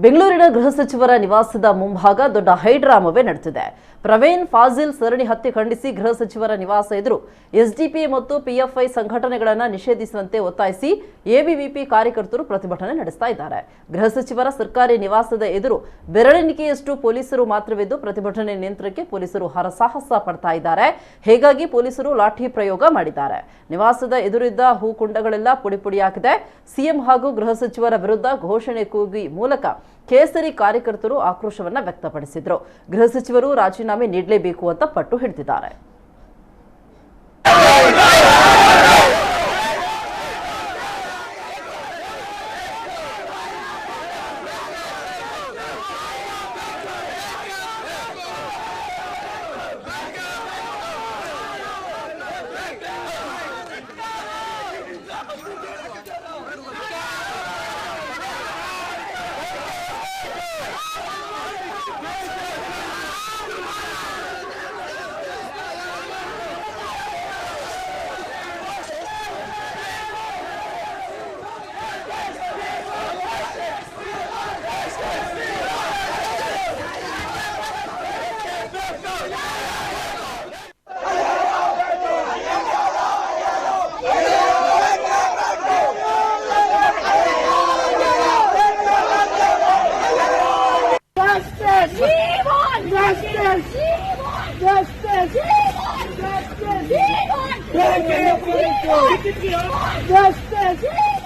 ಬೆಂಗಳೂರಿನ ಗೃಹ ಸಚಿವರ ನಿವಾಸದ ಮುಂಭಾಗ ದೊಡ್ಡ ಹೈಡ್ರಾಮವೇ ನಡೆದಿದೆ. ಪ್ರವೀಣ್ ಫಾಜಿಲ್ ಸರಣಿ ಹತ್ಯೆ ಖಂಡಿಸಿ ಗೃಹ ಸಚಿವರ ನಿವಾಸ ಎದುರು ಎಸ್ಡಿಪಿಐ ಮತ್ತು ಪಿಎಫ್ಐ ಸಂಘಟನೆಗಳನ್ನು ನಿಷೇಧಿಸುವಂತೆ ಒತ್ತಾಯಿಸಿ ಎಬಿವಿಪಿ ಕಾರ್ಯಕರ್ತರು ಪ್ರತಿಭಟನೆ ನಡೆಸ್ತಾ ಇದ್ದಾರೆ. ಗೃಹ ಸಚಿವರ ಸರ್ಕಾರಿ ನಿವಾಸದ ಎದುರು ಬೆರಳೆಣಿಕೆಯಷ್ಟು ಪೊಲೀಸರು ಮಾತ್ರವಿದ್ದು ಪ್ರತಿಭಟನೆ ನಿಯಂತ್ರಣಕ್ಕೆ ಪೊಲೀಸರು ಹರಸಾಹಸ ಪಡ್ತಾ ಇದ್ದಾರೆ. ಹೀಗಾಗಿ ಪೊಲೀಸರು ಲಾಠಿ ಪ್ರಯೋಗ ಮಾಡಿದ್ದಾರೆ. ನಿವಾಸದ ಎದುರಿದ್ದ ಹೂಕುಂಡಗಳೆಲ್ಲ ಪುಡಿಪುಡಿಯಾಗಿದೆ. ಸಿಎಂ ಹಾಗೂ ಗೃಹ ಸಚಿವರ ವಿರುದ್ಧ ಘೋಷಣೆ ಕೂಗಿ ಮೂಲಕ ಕೇಸರಿ ಕಾರ್ಯಕರ್ತರು ಆಕ್ರೋಶವನ್ನ ವ್ಯಕ್ತಪಡಿಸಿದ್ರು. ಗೃಹ ಸಚಿವರು ರಾಜೀನಾಮೆ ನೀಡಲೇಬೇಕು ಅಂತ ಪಟ್ಟು ಹಿಡಿದಿದ್ದಾರೆ. Justice!